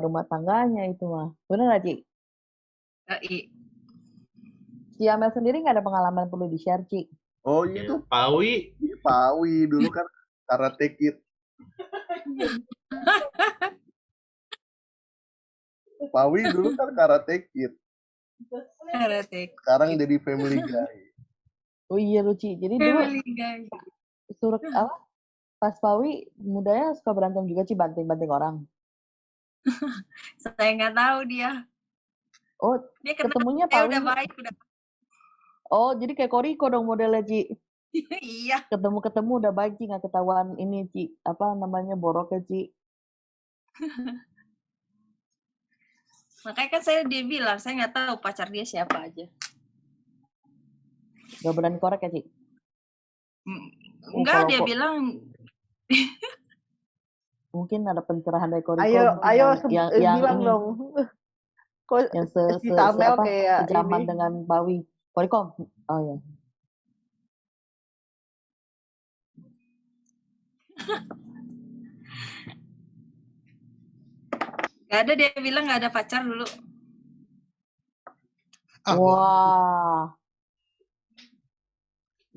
rumah tangganya itu mah. Bener nggak, Ci? Si Amel sendiri nggak ada pengalaman perlu di-share, Ci? Oh iya tuh. Pawi dulu kan Karate Kid. Pawi dulu kan Karate Kid. Sekarang jadi Family Guy. Oh iya Luci. Jadi dulu suruh apa? Pas Pawi mudanya suka berantem juga Ci, banting-banting orang. Saya nggak tahu dia. Oh, dia ketemunya Pawi. Udah baik udah. Oh, jadi kayak Koriko dong modelnya Ci. Iya. Ketemu udah baik Ci, nggak ketahuan ini Ci. Apa namanya boroknya Ci. Makanya kan dia bilang, saya nggak tahu pacar dia siapa aja. Gak berani korek ya, Ci? Enggak, dia bilang. Mungkin ada pencerahan dari Koriko. Ayo yang bilang ini, dong. Kok yang sejaman dengan Pawi. Koriko, oh ya. Gak ada, dia bilang gak ada pacar dulu. Wah.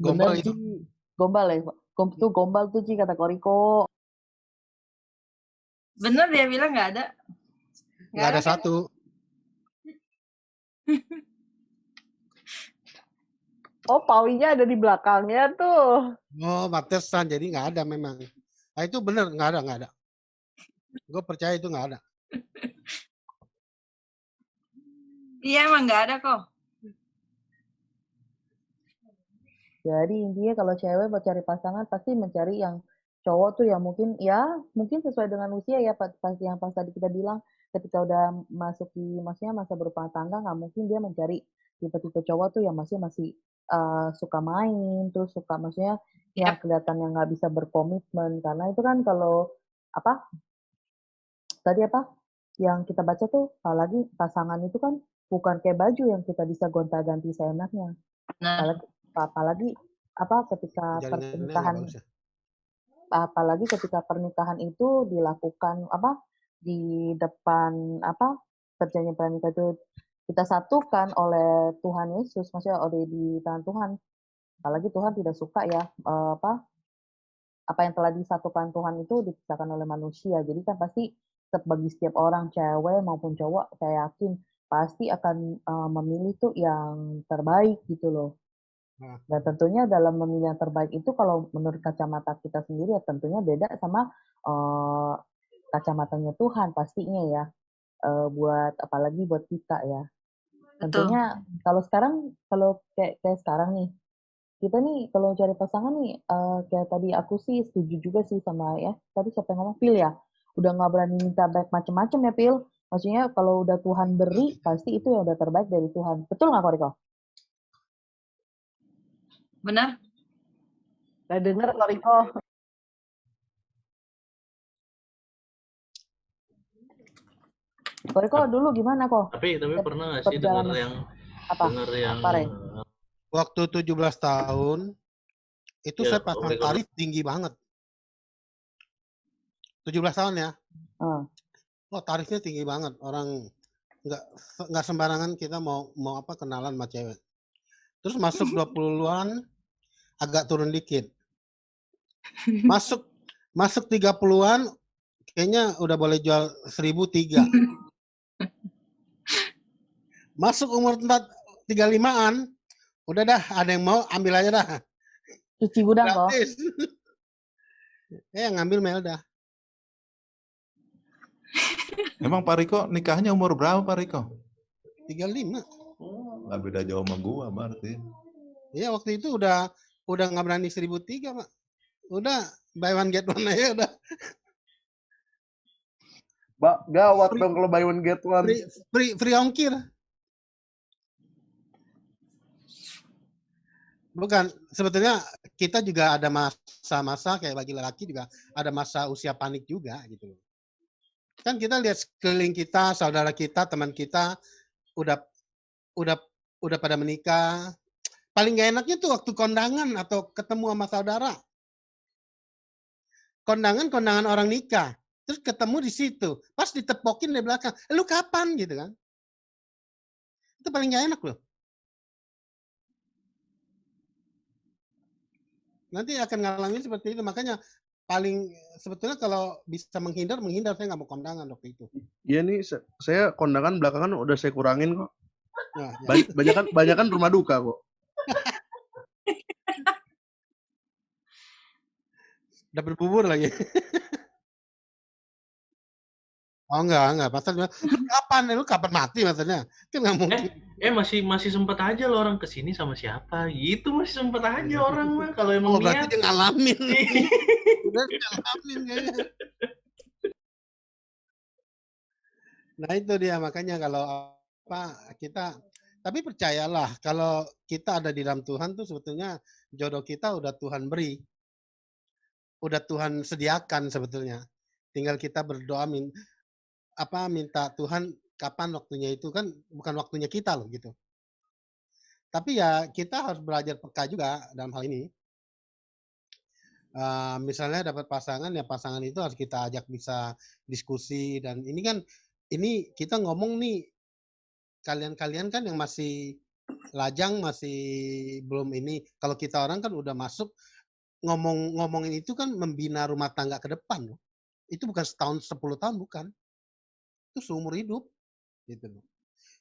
Gombal itu. Gombal ya? Tuh gombal tuh Ci, kata Koriko. Bener dia bilang gak ada. Gak ada kan? satu. Oh, Pawinya ada di belakangnya tuh. Oh, batasan. Jadi nggak ada memang. Nah, itu bener, nggak ada. Gue percaya itu nggak ada. Iya, emang nggak ada kok. Jadi intinya kalau cewek mau cari pasangan pasti mencari yang cowok tuh yang mungkin sesuai dengan usia ya, pas yang pas tadi kita bilang ketika udah masuki maksudnya masa berumah tangga, nggak mungkin dia mencari tipe-tipe cowok tuh yang masih suka main, terus suka maksudnya yang kelihatan yang nggak bisa berkomitmen, karena itu kan kalau yang kita baca tuh apalagi pasangan itu kan bukan kayak baju yang kita bisa gonta-ganti seenaknya. Apalagi ketika pernikahan apalagi ketika pernikahan itu dilakukan di depan perjanjian pernikah itu kita satukan oleh Tuhan Yesus, maksudnya oleh di tangan Tuhan. Apalagi Tuhan tidak suka ya apa yang telah disatukan Tuhan itu dipisahkan oleh manusia. Jadi kan pasti bagi setiap orang, cewek maupun cowok, saya yakin pasti akan memilih tuh yang terbaik gitu loh. Dan tentunya dalam memilih yang terbaik itu kalau menurut kacamata kita sendiri ya tentunya beda sama kacamatanya Tuhan pastinya ya. Apalagi buat kita ya. Tentunya kalau sekarang kayak sekarang nih, kita nih kalau cari pasangan nih kayak tadi aku sih setuju juga sih sama ya. Tadi siapa yang ngomong Phil ya? Udah nggak berani minta baik macam-macam ya Phil. Maksudnya kalau udah Tuhan beri pasti itu yang udah terbaik dari Tuhan. Betul nggak Koriko? Benar? Udah denger Koriko. Koriko dulu gimana kok? Tapi pernah nggak sih dengar yang waktu 17 tahun itu ya, saya pasang tarif tinggi banget. 17 tahun ya. Oh, tarifnya tinggi banget. Orang nggak sembarangan kita mau kenalan sama cewek. Terus masuk 20-an agak turun dikit. Masuk 30-an kayaknya udah boleh jual 1.003. Masuk umur 35-an udah dah, ada yang mau ambil aja dah. Cuci gudang kok. Ngambil Melda. Emang Pak Riko nikahnya umur berapa Pak Riko? 35. Nggak beda jauh sama gua berarti. Iya waktu itu udah nggak berani 1.003 Pak. Udah buy one get one aja udah. Gawat dong kalau buy one get one. Free ongkir. Bukan, sebetulnya kita juga ada masa-masa kayak bagi lelaki juga ada masa usia panik juga gitu. Kan kita lihat sekeliling kita, saudara kita, teman kita udah pada menikah. Paling gak enaknya tuh waktu kondangan atau ketemu sama saudara. Kondangan orang nikah. Terus ketemu di situ. Pas ditepokin di belakang. Lu kapan gitu kan. Itu paling gak enak loh. Nanti akan ngalamin seperti itu. Makanya paling sebetulnya kalau bisa menghindar saya nggak mau kondangan waktu itu. Iya nih, saya kondangan belakangan udah saya kurangin kok. Nah, ya. banyak kan rumah duka kok. Dapat bubur lagi. Oh enggak. Pasal lu kapan mati maksudnya? Kan nggak mungkin. Masih sempat aja lo orang kesini sama siapa gitu, masih sempat aja orang mah kalau emang berarti niat. dia ngalamin. Udah ngalamin kayaknya. Nah itu dia, makanya kalau kita, tapi percayalah kalau kita ada di dalam Tuhan tuh sebetulnya jodoh kita udah Tuhan beri. Udah Tuhan sediakan sebetulnya. Tinggal kita berdoa minta Tuhan kapan waktunya, itu kan bukan waktunya kita loh gitu. Tapi ya kita harus belajar peka juga dalam hal ini. Misalnya dapat pasangan, ya pasangan itu harus kita ajak bisa diskusi, dan ini kita ngomong nih, kalian kan yang masih lajang, masih belum ini, kalau kita orang kan udah masuk, ngomongin itu kan membina rumah tangga ke depan loh. Itu bukan setahun 10 tahun, bukan. Itu seumur hidup gitu loh.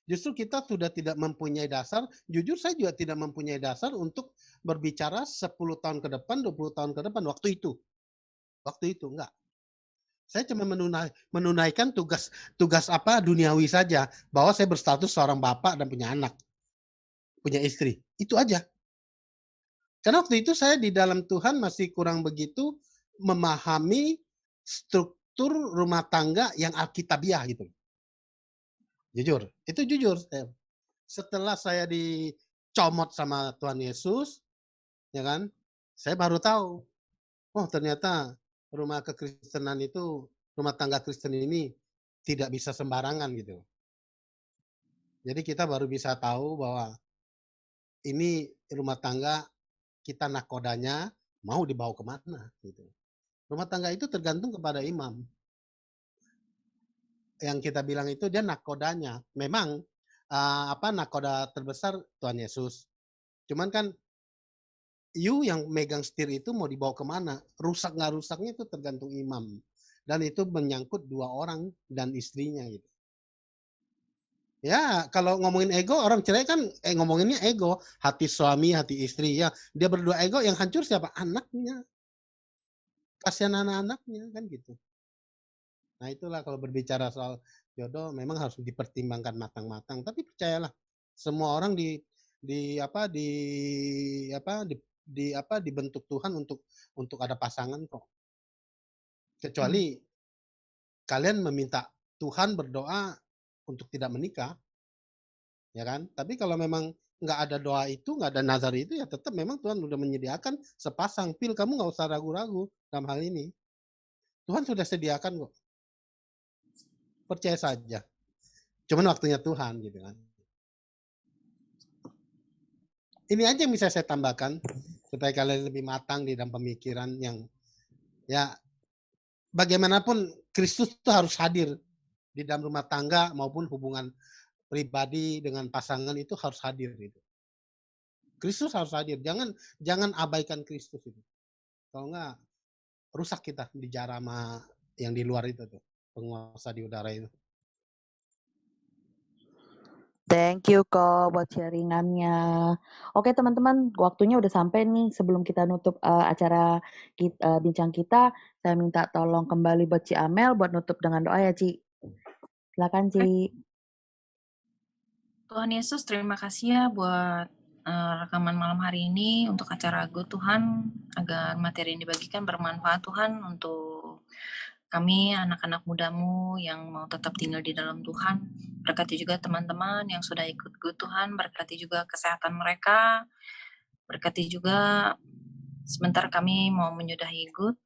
Justru kita sudah tidak mempunyai dasar, jujur saya juga tidak mempunyai dasar untuk berbicara 10 tahun ke depan, 20 tahun ke depan waktu itu. Waktu itu enggak. Saya cuma menunaikan tugas duniawi saja, bahwa saya berstatus seorang bapak dan punya anak, punya istri. Itu aja. Karena waktu itu saya di dalam Tuhan masih kurang begitu memahami struktur rumah tangga yang alkitabiah gitu. Jujur, itu jujur. Setelah saya dicomot sama Tuhan Yesus, ya kan, saya baru tahu, oh ternyata rumah kekristenan itu, rumah tangga Kristen ini tidak bisa sembarangan gitu. Jadi kita baru bisa tahu bahwa ini rumah tangga kita nakodanya mau dibawa kemana gitu. Rumah tangga itu tergantung kepada imam. Yang kita bilang itu dia nakodanya. Memang nakoda terbesar Tuhan Yesus. Cuman kan yang megang setir itu mau dibawa kemana? Rusak nggak rusaknya itu tergantung imam. Dan itu menyangkut 2 orang dan istrinya gitu. Ya, kalau ngomongin ego, orang cerai kan ngomonginnya ego. Hati suami, hati istri. Ya, dia berdua ego, yang hancur siapa? Anaknya. Kasihan anak-anaknya, kan gitu. Nah, itulah kalau berbicara soal jodoh memang harus dipertimbangkan matang-matang. Tapi percayalah, semua orang dibentuk Tuhan untuk ada pasangan kok. Kecuali kalian meminta Tuhan berdoa untuk tidak menikah, ya kan? Tapi kalau memang nggak ada doa itu, nggak ada nazar itu, ya tetap memang Tuhan sudah menyediakan sepasang pil. Kamu nggak usah ragu-ragu dalam hal ini. Tuhan sudah sediakan kok. Percaya saja. Cuman waktunya Tuhan gitu kan. Ini aja yang bisa saya tambahkan supaya kalian lebih matang di dalam pemikiran yang ya bagaimanapun Kristus itu harus hadir di dalam rumah tangga maupun hubungan pribadi dengan pasangan itu harus hadir gitu. Kristus harus hadir. Jangan abaikan Kristus itu. Kalau enggak rusak kita bicara sama yang di luar itu tuh, penguasa di udara itu. Thank you kok buat sharingannya. Oke teman-teman, waktunya udah sampai nih. Sebelum kita nutup acara bincang kita, saya minta tolong kembali buat Ci Amel buat nutup dengan doa ya Ci. Silakan Ci. Tuhan Yesus, terima kasih ya buat rekaman malam hari ini untuk acara Go Tuhan, agar materi yang dibagikan bermanfaat Tuhan untuk kami anak-anak mudamu yang mau tetap tinggal di dalam Tuhan. Berkati juga teman-teman yang sudah ikut Go Tuhan, berkati juga kesehatan mereka, berkati juga sebentar kami mau menyudahi Go.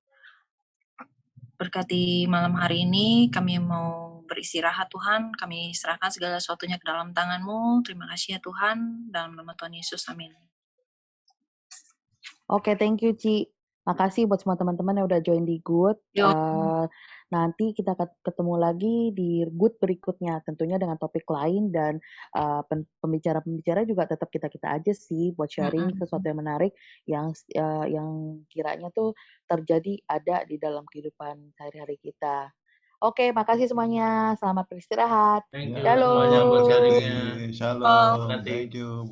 Berkati malam hari ini kami mau beristirahat Tuhan, kami serahkan segala sesuatunya ke dalam tangan-Mu. Terima kasih ya Tuhan, dalam nama Tuhan Yesus, amin. Oke, thank you Ci. Makasih buat semua teman-teman yang udah join di Good. Nanti kita ketemu lagi di Good berikutnya, tentunya dengan topik lain dan pembicara-pembicara juga tetap kita aja sih buat sharing sesuatu yang menarik yang kiranya tuh terjadi ada di dalam kehidupan sehari-hari kita. Oke, makasih semuanya. Selamat beristirahat. Thank you Shalom. semuanya buat sharingnya. Shalom. Thank you.